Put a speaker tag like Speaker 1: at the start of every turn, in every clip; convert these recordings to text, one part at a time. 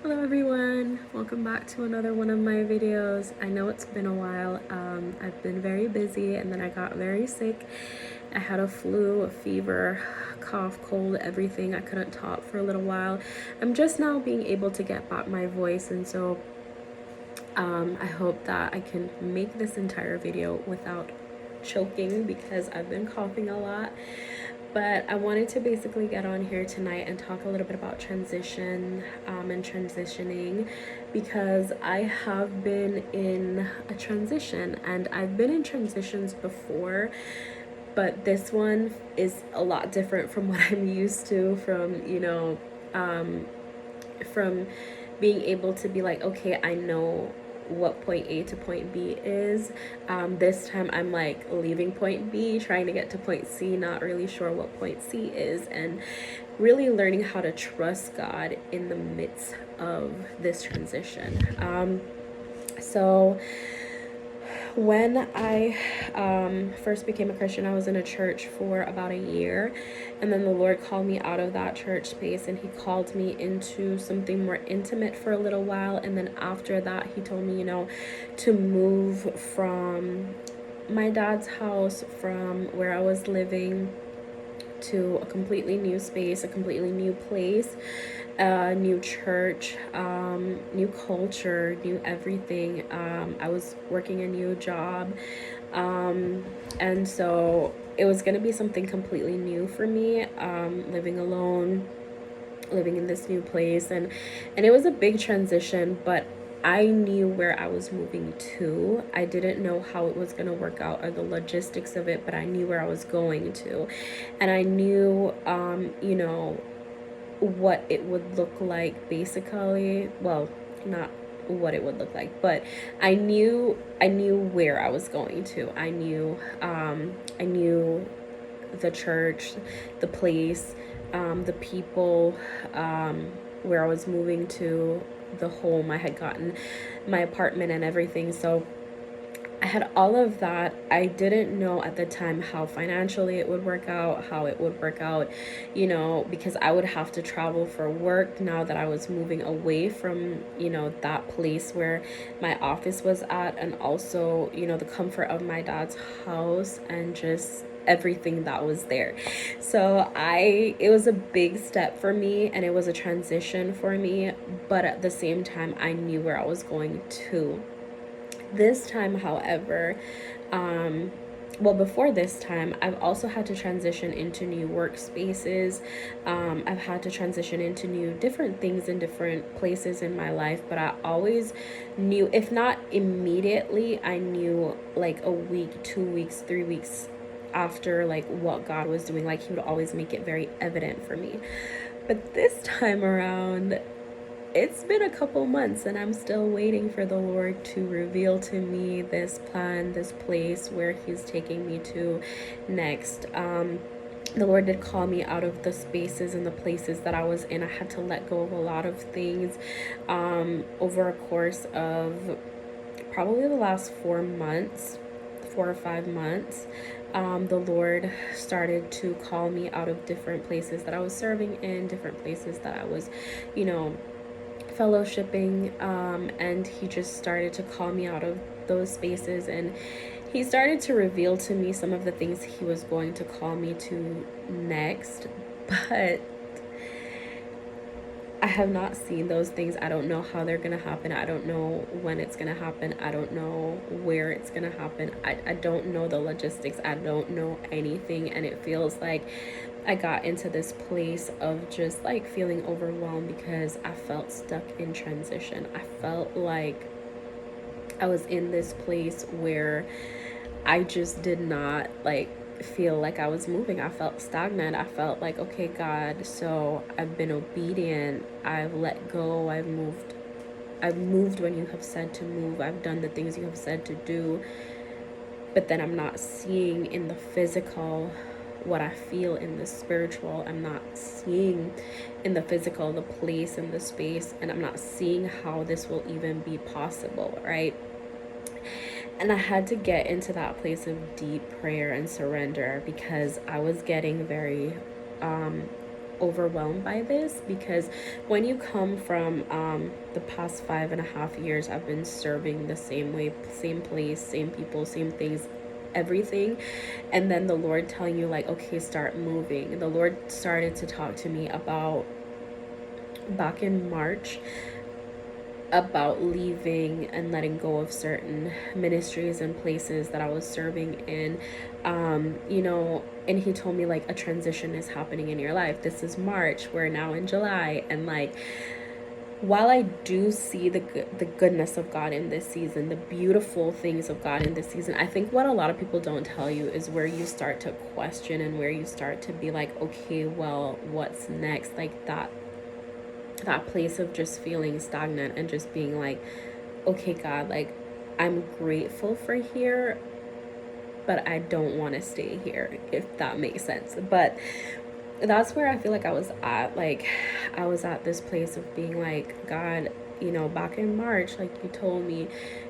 Speaker 1: Hello everyone, welcome back to another one of my videos. I know it's been a while. I've been very busy and then I got very sick. I had a flu, a fever, cough, cold, everything. I couldn't talk for a little while. I'm just now being able to get back my voice, and so I hope that I can make this entire video without choking because I've been coughing a lot. But I wanted to basically get on here tonight and talk a little bit about transition and transitioning, because I have been in a transition and I've been in transitions before, but this one is a lot different from what I'm used to, from being able to be like, okay, I know what point A to point B is. This time I'm like leaving point B, trying to get to point C, not really sure what point C is, and really learning how to trust God in the midst of this transition. So when I first became a Christian, I was in a church for about a year, and then the Lord called me out of that church space and he called me into something more intimate for a little while. And then after that, he told me, to move from my dad's house, from where I was living, to a completely new space, a completely new place, new church, new culture, new everything. I was working a new job, and so it was going to be something completely new for me, living alone, living in this new place, and it was a big transition, but I knew where I was moving to. I didn't know how it was going to work out or the logistics of it, but I knew where I was going to. And I knew, what it would look like, basically. Well, not what it would look like, but I knew where I was going to. I knew the church, the place, the people, where I was moving to, the home I had gotten, my apartment and everything. So I had all of that. I didn't know at the time how financially it would work out, because I would have to travel for work now that I was moving away from, that place where my office was at, and also, the comfort of my dad's house and just everything that was there. So it was a big step for me and it was a transition for me, but at the same time, I knew where I was going to. This time, however, before this time, I've also had to transition into new workspaces. I've had to transition into new different things in different places in my life, but I always knew, if not immediately, I knew like a week, 2 weeks, 3 weeks after, like, what God was doing. Like, he would always make it very evident for me. But this time around, it's been a couple months and I'm still waiting for the Lord to reveal to me this plan, this place where he's taking me to next. The Lord did call me out of the spaces and the places that I was in. I had to let go of a lot of things over a course of probably the last 4 months, 4 or 5 months. The Lord started to call me out of different places that I was serving in, different places that I was, fellowshipping, and he just started to call me out of those spaces, and he started to reveal to me some of the things he was going to call me to next. But I have not seen those things. I don't know how they're gonna happen. I don't know when it's gonna happen. I don't know where it's gonna happen. I don't know the logistics. I don't know anything, and it feels like I got into this place of just like feeling overwhelmed because I felt stuck in transition. I felt like I was in this place where I just did not like feel like I was moving. I felt stagnant. I felt like, okay, God, so I've been obedient. I've let go. I've moved when you have said to move. I've done the things you have said to do. But then I'm not seeing in the physical what I feel in the spiritual. I'm not seeing in the physical the place and the space, and I'm not seeing how this will even be possible, right? And I had to get into that place of deep prayer and surrender because I was getting very overwhelmed by this, because when you come from the past 5.5 years, I've been serving the same way, same place, same people, same things, everything, and then the Lord telling you like, okay, start moving. The Lord started to talk to me about back in March about leaving and letting go of certain ministries and places that I was serving in. And he told me like a transition is happening in your life. This is March, we're now in July, and like, while I do see the goodness of God in this season, the beautiful things of God in this season, I think what a lot of people don't tell you is where you start to question and where you start to be like, okay, well, what's next? Like that place of just feeling stagnant and just being like, okay, God, like, I'm grateful for here, but I don't want to stay here, if that makes sense. But that's where I feel like I was at. Like, I was at this place of being like, God, back in March, like, you told me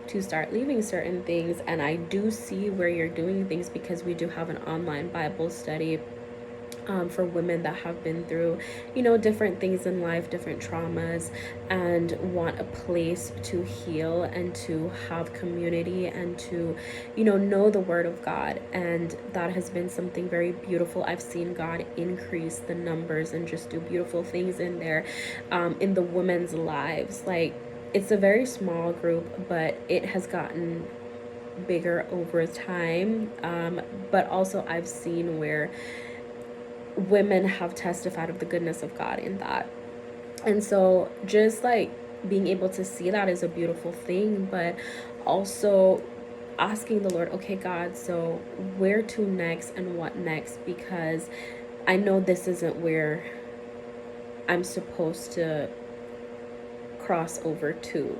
Speaker 1: to start leaving certain things, and I do see where you're doing things, because we do have an online Bible study for women that have been through, different things in life, different traumas, and want a place to heal and to have community and to, know the Word of God. And that has been something very beautiful. I've seen God increase the numbers and just do beautiful things in there, in the women's lives. Like, it's a very small group, but it has gotten bigger over time. But also I've seen where women have testified of the goodness of God in that. And so just like being able to see that is a beautiful thing, but also asking the Lord, okay, God, so where to next and what next? Because I know this isn't where I'm supposed to cross over to.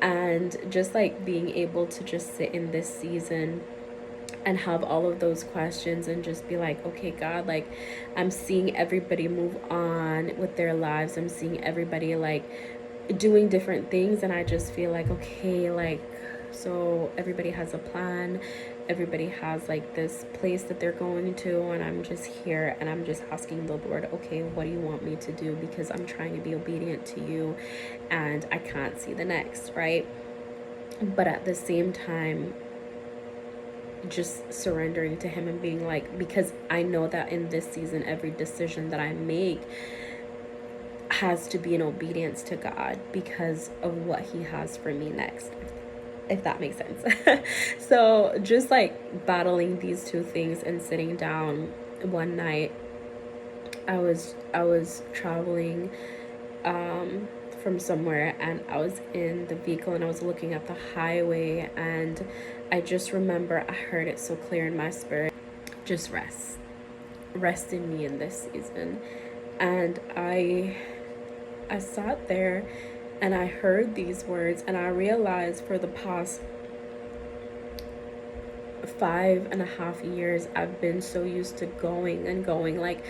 Speaker 1: And just like being able to just sit in this season and have all of those questions and just be like, okay, God, like, I'm seeing everybody move on with their lives. I'm seeing everybody like doing different things, and I just feel like, okay, like, so everybody has a plan, everybody has like this place that they're going to, and I'm just here and I'm just asking the Lord, okay, what do you want me to do? Because I'm trying to be obedient to you and I can't see the next, right? But at the same time, just surrendering to him and being like, because I know that in this season, every decision that I make has to be in obedience to God because of what he has for me next, if that makes sense. So just like battling these two things and sitting down one night, I was traveling from somewhere, and I was in the vehicle and I was looking at the highway, and I just remember I heard it so clear in my spirit, just rest in me in this season. And I sat there and I heard these words, and I realized for the past 5.5 years I've been so used to going and going, like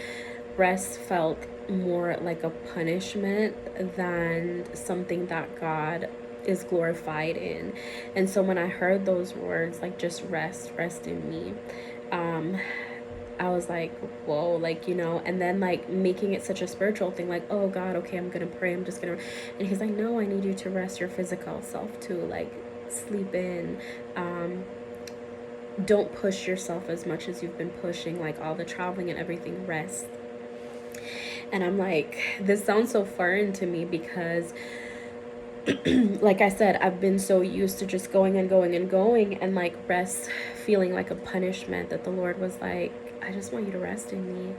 Speaker 1: rest felt more like a punishment than something that God is glorified in. And so when I heard those words, like, just rest in me, I was like, whoa, like, and then like making it such a spiritual thing, like, oh God, okay, I'm gonna pray, I'm just gonna, and he's like, no, I need you to rest your physical self too, like sleep in, don't push yourself as much as you've been pushing, like all the traveling and everything, rest. And I'm like, this sounds so foreign to me because like I said, I've been so used to just going and going and going, and like rest feeling like a punishment, that the Lord was like, I just want you to rest in me.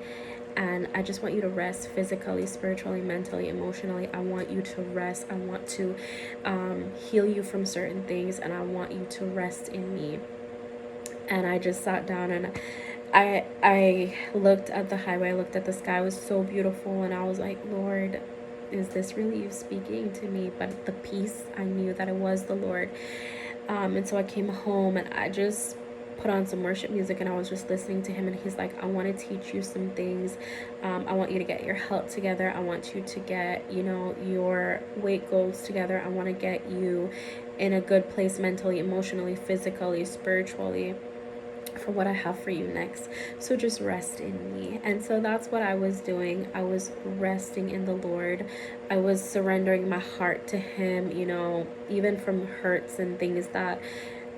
Speaker 1: And I just want you to rest physically, spiritually, mentally, emotionally. I want you to rest. I want to heal you from certain things, and I want you to rest in me. And I just sat down and I looked at the highway, I looked at the sky, it was so beautiful, and I was like, Lord, is this really you speaking to me? But the peace, I knew that it was the Lord. And so I came home and I just put on some worship music, and I was just listening to him, and he's like, I want to teach you some things. I want you to get your health together. I want you to get, your weight goals together. I want to get you in a good place mentally, emotionally, physically, spiritually, for what I have for you next. So just rest in me. And so that's what I was doing. I was resting in the Lord. I was surrendering my heart to Him, even from hurts and things that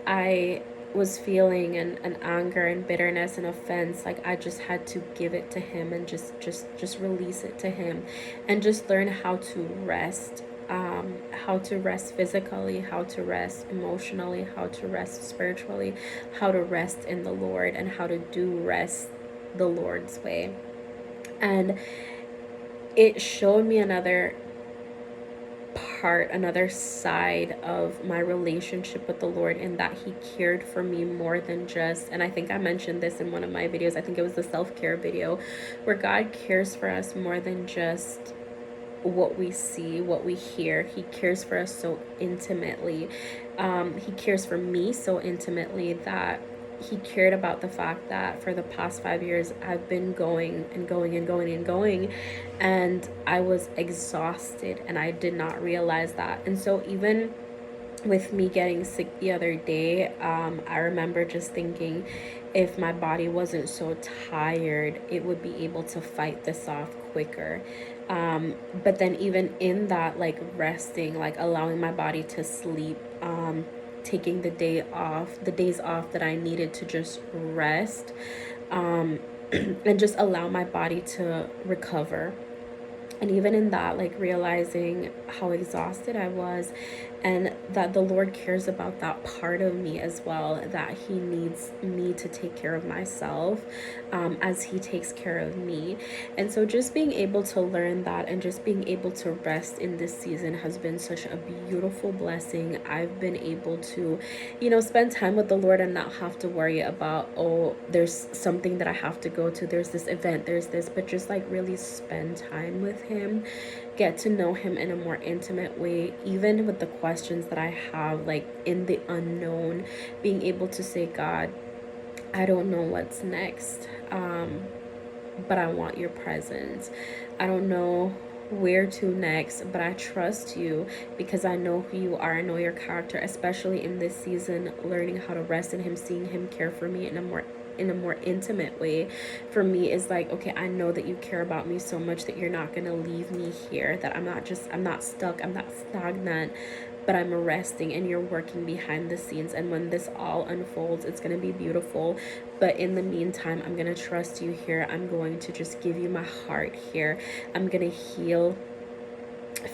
Speaker 1: I was feeling, and anger and bitterness and offense. Like, I just had to give it to Him and just release it to Him, and just learn how to rest. How to rest physically, how to rest emotionally, how to rest spiritually, how to rest in the Lord, and how to do rest the Lord's way. And it showed me another part, another side of my relationship with the Lord, in that He cared for me more than just, and I think I mentioned this in one of my videos, I think it was the self-care video, where God cares for us more than just what we see, what we hear. He cares for us so intimately. He cares for me so intimately that He cared about the fact that for the past 5 years I've been going and going and going and going, and I was exhausted, and I did not realize that. And so even with me getting sick the other day, I remember just thinking, if my body wasn't so tired, it would be able to fight this off quicker. But then even in that, like resting, like allowing my body to sleep, taking the days off that I needed to just rest, and just allow my body to recover. And even in that, like realizing how exhausted I was, and that the Lord cares about that part of me as well, that He needs me to take care of myself, as He takes care of me. And so just being able to learn that, and just being able to rest in this season, has been such a beautiful blessing. I've been able to, spend time with the Lord and not have to worry about, oh, there's something that I have to go to, there's this event, there's this, but just like really spend time with Him, get to know Him in a more intimate way, even with the questions that I have, like in the unknown, being able to say, God, I don't know what's next, but I want your presence. I don't know where to next, but I trust you, because I know who you are. I know your character, especially in this season, learning how to rest in Him, seeing Him care for me in a more intimate way, for me is like, okay, I know that you care about me so much that you're not going to leave me here, that I'm not stuck, I'm not stagnant, but I'm resting, and you're working behind the scenes. And when this all unfolds, it's going to be beautiful. But in the meantime, I'm going to trust you here. I'm going to just give you my heart here. I'm going to heal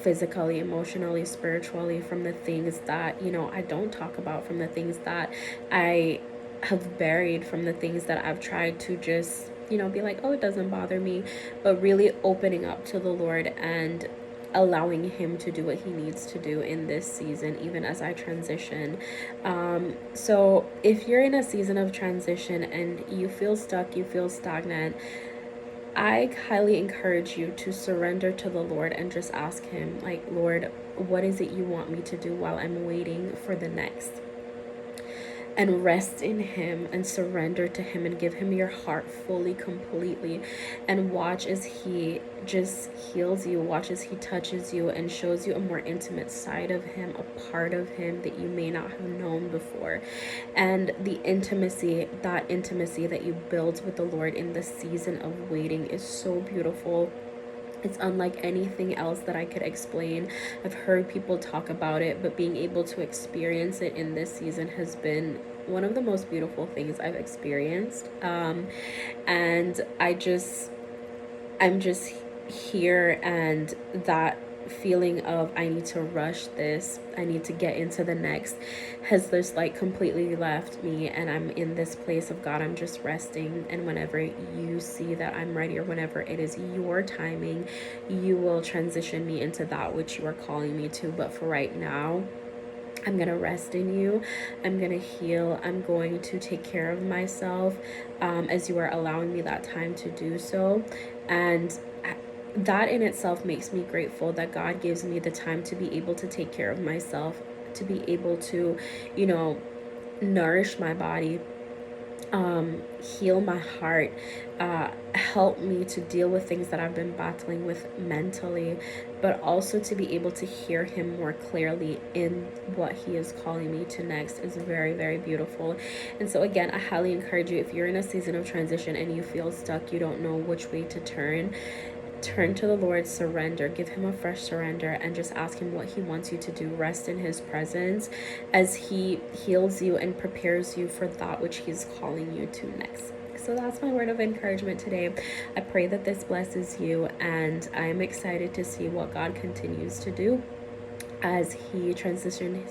Speaker 1: physically, emotionally, spiritually, from the things that, I don't talk about, from the things that I have buried, from the things that I've tried to just, be like, oh, it doesn't bother me, but really opening up to the Lord and allowing Him to do what He needs to do in this season, even as I transition. So if you're in a season of transition and you feel stuck, you feel stagnant, I highly encourage you to surrender to the Lord and just ask Him, like, Lord, what is it you want me to do while I'm waiting for the next? And rest in Him and surrender to Him and give Him your heart fully, completely, and watch as He just heals you, watch as He touches you and shows you a more intimate side of Him, a part of Him that you may not have known before. And that intimacy that you build with the Lord in the season of waiting is so beautiful. It's unlike anything else that I could explain. I've heard people talk about it, but being able to experience it in this season has been one of the most beautiful things I've experienced. And I'm just here, and that feeling of I need to rush this, I need to get into the next, has just like completely left me, and I'm in this place of, God, I'm just resting, and whenever you see that I'm ready, or whenever it is your timing, you will transition me into that which you are calling me to. But for right now, I'm going to rest in you. I'm going to heal. I'm going to take care of myself, as you are allowing me that time to do so. And that in itself makes me grateful that God gives me the time to be able to take care of myself, to be able to, nourish my body, heal my heart, help me to deal with things that I've been battling with mentally, but also to be able to hear him more clearly in what he is calling me to next is very, very beautiful. And so again, I highly encourage you, if you're in a season of transition and you feel stuck, you don't know which way to turn to the Lord, surrender, give him a fresh surrender, and just ask him what he wants you to do. Rest in his presence as he heals you and prepares you for that which he's calling you to next. So that's my word of encouragement today. I pray that this blesses you, and I'm excited to see what God continues to do as he transition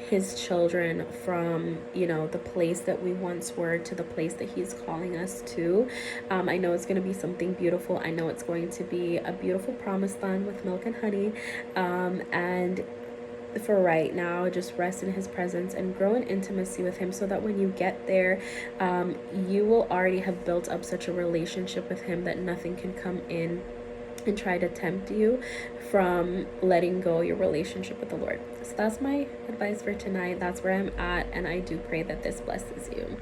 Speaker 1: his children from, the place that we once were to the place that he's calling us to. I know it's going to be something beautiful. I know it's going to be a beautiful promised land with milk and honey. And for right now, just rest in his presence and grow in intimacy with him, so that when you get there, you will already have built up such a relationship with him that nothing can come in and try to tempt you from letting go your relationship with the Lord. So that's my advice for tonight. That's where I'm at, and I do pray that this blesses you.